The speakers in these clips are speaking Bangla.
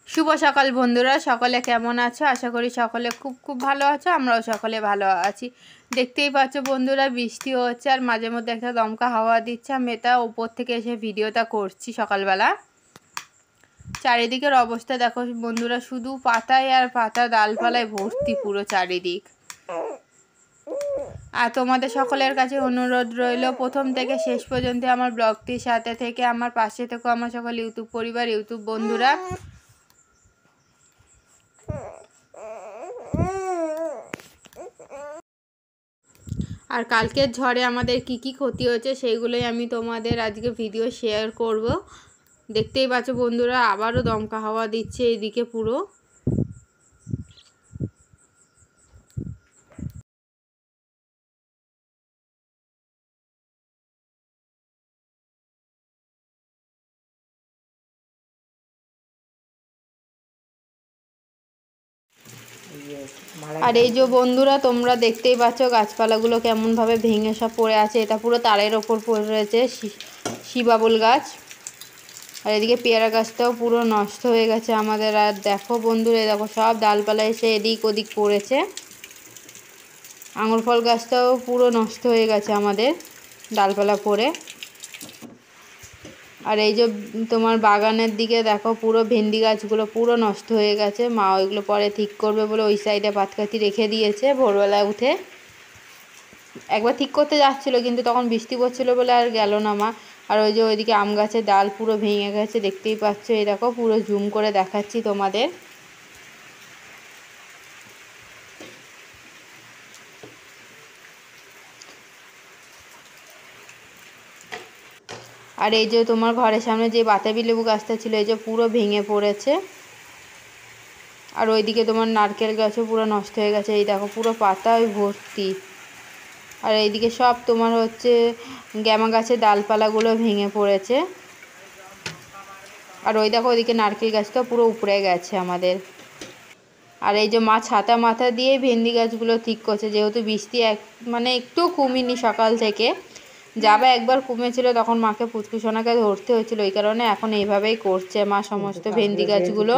শুভ সকাল বন্ধুরা, সকলে কেমন আছো? আশা করি সকলে খুব খুব ভালো আছো। আমরাও সকলে ভালো আছি। দেখতেই পাচ্ছ বন্ধুরা, বৃষ্টি হচ্ছে আর মাঝে মধ্যে একটা দমকা হাওয়া দিচ্ছে। আমি এটা উপর থেকে এসে ভিডিওটা করছি সকালবেলা। চারিদিকের অবস্থা দেখো বন্ধুরা, শুধু পাতায় আর পাতা, ডালপালায় ভর্তি পুরো চারিদিক। আর তোমাদের সকলের কাছে অনুরোধ রইল, প্রথম থেকে শেষ পর্যন্ত আমার ব্লগটির সাথে থেকে আমার পাশে থেকো আমার সকল ইউটিউব পরিবার, ইউটিউব বন্ধুরা। আর কালকের ঝড়ে আমাদের কি কি ক্ষতি হয়েছে সেইগুলোই আমি তোমাদের আজকে ভিডিও শেয়ার করব। দেখতেই পাচ্ছ বন্ধুরা, আবারও দমকা হাওয়া দিচ্ছে এইদিকে পুরো। আর এই যে বন্ধুরা, তোমরা দেখতেই পাচ্ছ গাছপালাগুলো কেমনভাবে ভেঙে সব পড়ে আছে। এটা পুরো তারের ওপর পড়ে রয়েছে শিবাবুল গাছ। আর এদিকে পেয়ারা গাছটাও পুরো নষ্ট হয়ে গেছে আমাদের। আর দেখো বন্ধুরা, দেখো সব ডালপালা এসে এদিক ওদিক পড়েছে। আঙুর ফল গাছটাও পুরো নষ্ট হয়ে গেছে আমাদের, ডালপালা পড়ে। আর এই যে তোমার বাগানের দিকে দেখো, পুরো ভেন্ডি গাছগুলো পুরো নষ্ট হয়ে গেছে। মা ওইগুলো পরে ঠিক করবে বলে ওই সাইডে পাতকাঠি রেখে দিয়েছে। ভোরবেলায় উঠে একবার ঠিক করতে যাচ্ছিলো, কিন্তু তখন বৃষ্টি পড়ছিল বলে আর গেল না মা। আর ওই যে ওইদিকে আম গাছের ডাল পুরো ভেঙে গেছে, দেখতেই পাচ্ছ। এই দেখো পুরো জুম করে দেখাচ্ছি তোমাদের। আর এই যে তোমার ঘরের সামনে যে বাতাবি লেবু গাছটা ছিল, এই যে পুরো ভেঙে পড়েছে। আর ওইদিকে তোমার নারকেল গাছও পুরো নষ্ট হয়ে গেছে। এই দেখো পুরো পাতায় ভর্তি। আর এইদিকে সব তোমার হচ্ছে গ্যামা গাছের ডালপালাগুলো ভেঙে পড়েছে। আর ওই দেখো ওইদিকে নারকেল গাছটা পুরো উপড়ে গেছে আমাদের। আর এই যে মা ছাতা মাথা দিয়ে ভেন্ডি গাছগুলো ঠিক করছে, যেহেতু বৃষ্টি মানে একটু কমেনি সকাল থেকে। যাবে একবার কমেছিল, তখন মাকে পুচকুসোনাকে ধরতে হয়েছিল, ওই কারণে এখন এইভাবেই করছে মা সমস্ত ভেন্ডি গাছগুলো।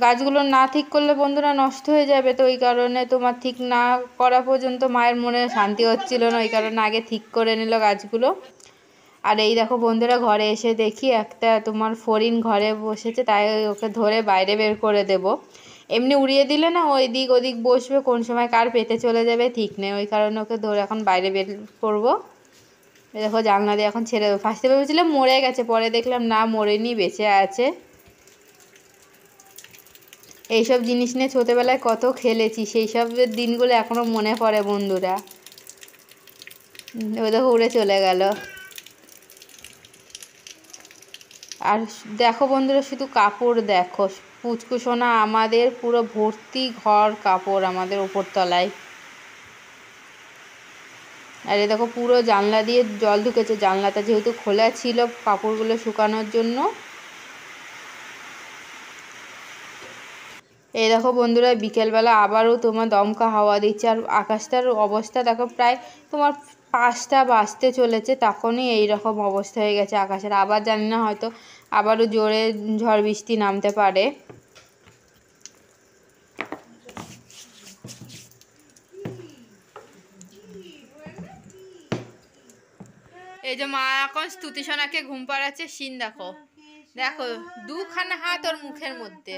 গাছগুলো না ঠিক করলে বন্ধুরা নষ্ট হয়ে যাবে, তো ওই কারণে তোমার ঠিক না করা পর্যন্ত মায়ের মনে শান্তি হচ্ছিল না, ওই কারণে আগে ঠিক করে নিল গাছগুলো। আর এই দেখো বন্ধুরা, ঘরে এসে দেখি একটা তোমার ফড়িং ঘরে বসেছে, তাই ওকে ধরে বাইরে বের করে দেব। এমনি উড়িয়ে দিলে না ওই দিক ওদিক বসবে, কোন সময় কার পেতে চলে যাবে ঠিক নেই, ওই কারণে ওকে ধরে এখন বাইরে বের করবো। দেখো জানলা দিয়ে এখন ছেড়ে দেবো। ফার্স্টে ভেবেছিলাম মরে গেছে, পরে দেখলাম না, মরেনি, বেঁচে আছে। এইসব জিনিস নিয়ে ছোটোবেলায় কত খেলেছি, সেই সব দিনগুলো এখনও মনে পড়ে বন্ধুরা। ওই দেখো উড়ে চলে গেল। আর দেখো বন্ধুরা, শুধু কাপড় দেখো, পুচকুসোনা আমাদের পুরো ভর্তি ঘর কাপড় আমাদের উপরতলায়। আর এই দেখো পুরো জানলা দিয়ে জল ঢুকেছে, জানলাটা যেহেতু খোলা ছিল কাপড়গুলো শুকানোর জন্য। এই দেখো বন্ধুরা, বিকেলবেলা আবারও তোমার দমকা হাওয়া দিচ্ছে। আর আকাশটার অবস্থা দেখো, প্রায় তোমার 5টা বাজতে চলেছে, তখনই এইরকম অবস্থা হয়ে গেছে আকাশের। আবার জানি না, হয়তো আবারও জোরে ঝড় বৃষ্টি নামতে পারে। এই যে মা এখন স্তুতি সোনাকে ঘুম পাড়াচ্ছে, সিন দেখো। দেখো দুখানা হাত ওর মুখের মধ্যে।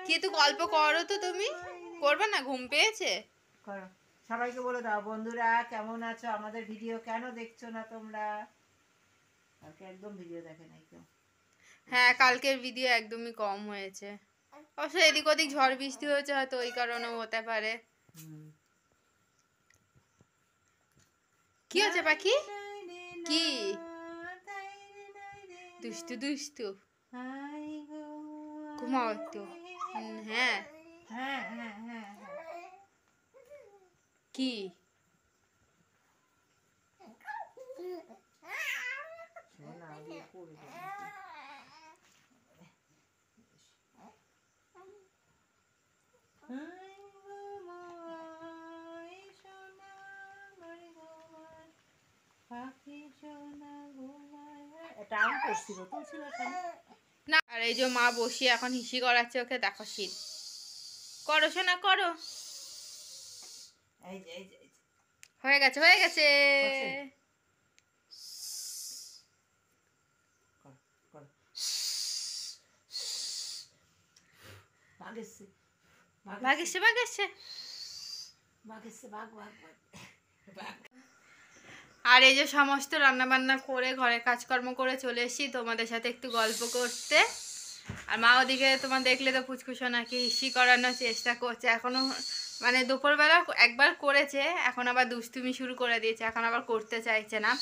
কিন্তু গল্প করো তো, তুমি করবে না? ঘুম পেয়েছে? করো। সবাইকে বলে দাও, বন্ধুরা কেমন আছো, আমাদের ভিডিও কেন দেখছো না তোমরা? কালকে একদম ভিডিও দেখে নাই কেউ। হ্যাঁ, কালকের ভিডিও একদমই কম হয়েছে। অবশ্য এদিক ওদিক ঝড় বৃষ্টি হয়েছে, হয়তো ওই কারণেও হতে পারে। কি হচ্ছে পাখি? কি দুষ্টু দুষ্টু? ঘুমাও একটু। হ্যাঁ হ্যাঁ হ্যাঁ হ্যাঁ কি এটা আম করছিল তুলছিল এখানে। না, আর এই যে মা বসিয়ে এখন হিসি করাচ্ছে ওকে, দেখো শীত করো শোনা করো। এই যে এই যে হয়ে গেছে হয়ে গেছে। হচ্ছে? কর কর ভাগেছে ভাগেছে ভাগেছে। ভাগেছে ভাগ ভাগ ভাগ। আর এই যে সমস্ত রান্না বান্না করে ঘরে কাজকর্ম করে চলে এসেছি তোমাদের সাথে একটু গল্প করতে। আর মা ওদিকে তোমার দেখলে তো পুচকুসো নাকি হিসি করানোর চেষ্টা করছে এখনো, মানে দুপুরবেলা একবার করেছে, এখন আবার দুষ্টুমি শুরু করে দিয়েছে, এখন আবার করতে চাইছে না।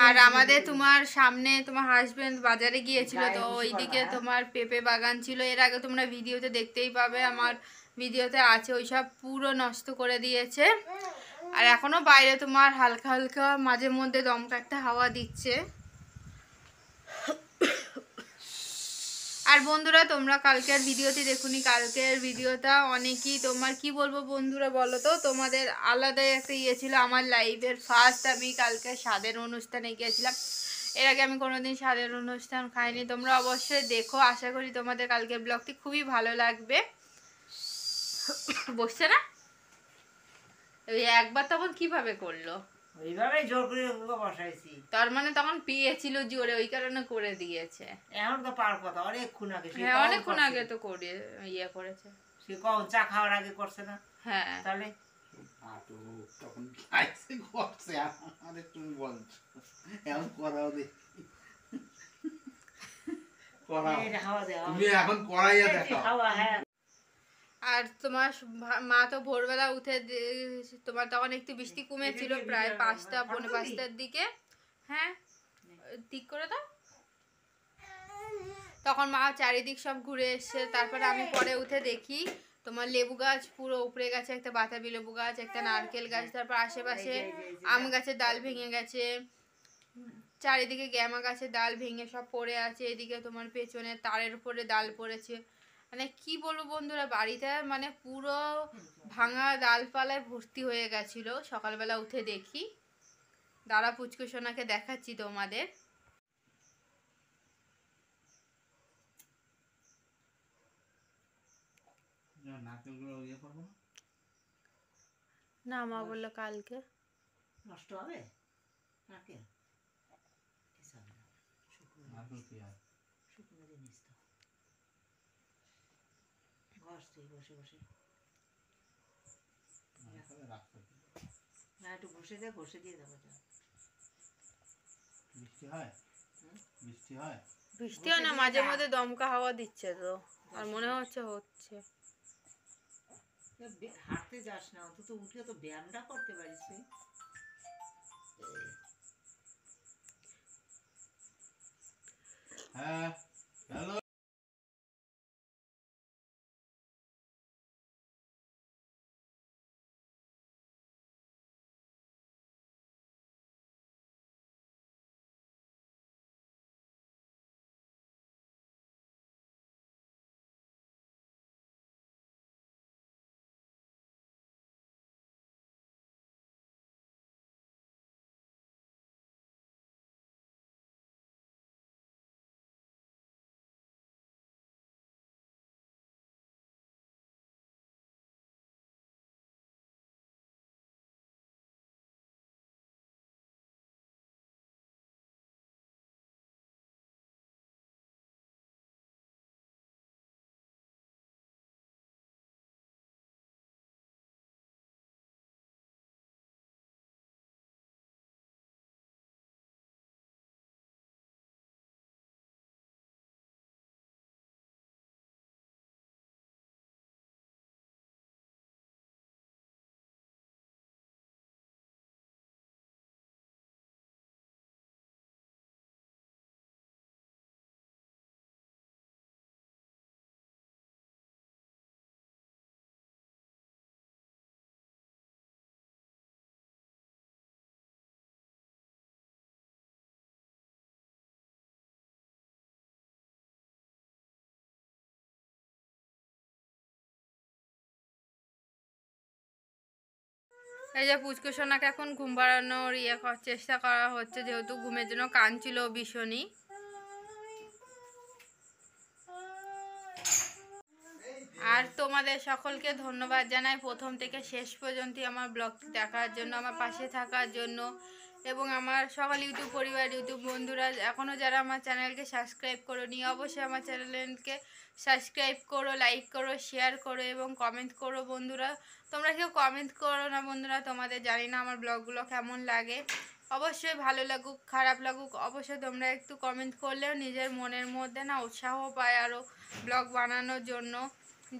আর আমাদের তোমার সামনে তোমার হাজবেন্ড বাজারে গিয়েছিল, তো ওইদিকে তোমার পেঁপে বাগান ছিল, এর আগে তোমরা ভিডিওতে দেখতেই পাবে, আমার ভিডিওতে আছে, ওইসব পুরো নষ্ট করে দিয়েছে। আর এখনো বাইরে তোমার হালকা হালকা মাঝে মধ্যে দমকা একটা হাওয়া দিচ্ছে। আর বন্ধুরা তোমরা কালকের ভিডিওটি দেখুনি, কালকের ভিডিওটা অনেকই তোমার কি বলবো বন্ধুরা বলো তো, তোমাদের আলাদাই একটা ইয়ে ছিল। আমার লাইফের ফার্স্ট আমি কালকে স্বাদের অনুষ্ঠানে গিয়েছিলাম, এর আগে আমি কোনোদিন স্বাদের অনুষ্ঠান খাইনি। তোমরা অবশ্যই দেখো, আশা করি তোমাদের কালকের ব্লগটি খুবই ভালো লাগবে। বসছে না ওই একবার, তখন কিভাবে করলো ওইভাবে জোর করে ওকে বসাইছি। তার মানে তখন পেয়েছিল জোরে, ওই কারণে করে দিয়েছে। এখন তো পার কথা অনেকক্ষণ আগে, হ্যাঁ অনেকক্ষণ আগে তো করে ইয়ে করেছে। সে কখন চা খাওয়ার আগে করছে না? হ্যাঁ তাহলে তখন খাইছে করছে আমাদের, তুমি বলছো এখন করাও দেখি করাও, এটা হাওয়া দেওয়া তুমি এখন করাইয়া দেখো। হাওয়া। হ্যাঁ আর তোমার মা তো ভোরবেলা উঠে তোমার তখন একটু বৃষ্টি কমেছিল, প্রায় 5টা পৌনে 5টার দিকে। হ্যাঁ ঠিক করে দাও। তখন মা চারিদিক সব ঘুরে এসছে, তারপরে আমি পরে উঠে দেখি তোমার লেবু গাছ পুরো উপড়ে গেছে, একটা বাতাবি লেবু গাছ, একটা নারকেল গাছ, তারপর আশেপাশে আম গাছের ডাল ভেঙে গেছে, চারিদিকে গ্যামা গাছের ডাল ভেঙে সব পড়ে আছে, এদিকে তোমার পেছনে তারের উপরে ডাল পড়েছে। মানে কি বলবো বন্ধুরা, বাড়িটা মানে পুরো ভাঙা ডালপালায় ভর্তি হয়ে গেছিল। সকালবেলা উঠে দেখি, দাঁড়া পুচকু সোনাকে দেখাচ্ছি তোমাদের। নারকেলগুলো ইয়ে করবো না, না মা বললো কালকে নষ্ট হবে নারকেল, কিছু হবে না, নারকেল কি হয়? শুকনো জিনিস তো ঘষ তুই বসে বসে। রাখতে না একটু ঘষে দে, ঘষে দিয়ে দেবো। বৃষ্টি হয়, বৃষ্টি হয়, বৃষ্টিও না, মাঝে মধ্যে দমকা হাওয়া দিচ্ছে তো, আর মনে হচ্ছে হচ্ছে। হাঁটতে যাস না, অন্তত উঠে তো ব্যায়ামটা করতে পারিস তুই। হ্যাঁ হ্যালো। এই যে পুচকু সোনাকে এখন ঘুম পাড়ানোর চেষ্টা করা হচ্ছে, যেহেতু ঘুমের জন্য কাঁদছিল ভীষণই। আর তোমাদের সকলকে ধন্যবাদ জানাই প্রথম থেকে শেষ পর্যন্ত আমার ব্লগটি দেখার জন্য, আমার পাশে থাকার জন্য। এবং আমার সকল ইউটিউব পরিবার, ইউটিউব বন্ধুরা এখনও যারা আমার চ্যানেলকে সাবস্ক্রাইব করোনি, অবশ্যই আমার চ্যানেলকে সাবস্ক্রাইব করো, লাইক করো, শেয়ার করো এবং কমেন্ট করো। বন্ধুরা তোমরা কেউ কমেন্ট করো না বন্ধুরা, তোমাদের জানি না আমার ব্লগগুলো কেমন লাগে। অবশ্যই ভালো লাগুক খারাপ লাগুক অবশ্যই তোমরা একটু কমেন্ট করলেও নিজের মনের মধ্যে না উৎসাহ পায় আরও ব্লগ বানানোর জন্য।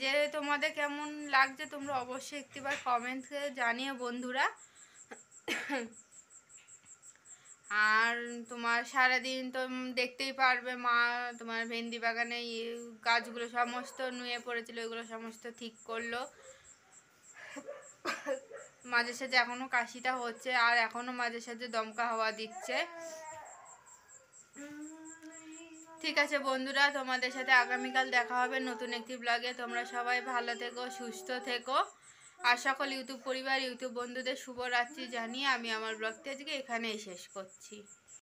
যে তোমাদের কেমন লাগছে তোমরা অবশ্যই একটিবার কমেন্টে জানিও বন্ধুরা। আর তোমার সারাদিন তো দেখতেই পারবে মা তোমার ভেন্ডি বাগানে গাছগুলো সমস্ত নুয়ে পড়েছিল, ওইগুলো সমস্ত ঠিক করলো। মাঝে সাঝে এখনও কাশিটা হচ্ছে আর এখনও মাঝে সাঝে দমকা হাওয়া দিচ্ছে। ঠিক আছে বন্ধুরা, তোমাদের সাথে আগামীকাল দেখা হবে নতুন একটি ব্লগে। তোমরা সবাই ভালো থেকো, সুস্থ থেকো। আর সকল ইউটিউব পরিবার, ইউটিউব বন্ধুদের শুভরাত্রি জানিয়ে আমি আমার ব্লগটি আজকে এখানেই শেষ করছি।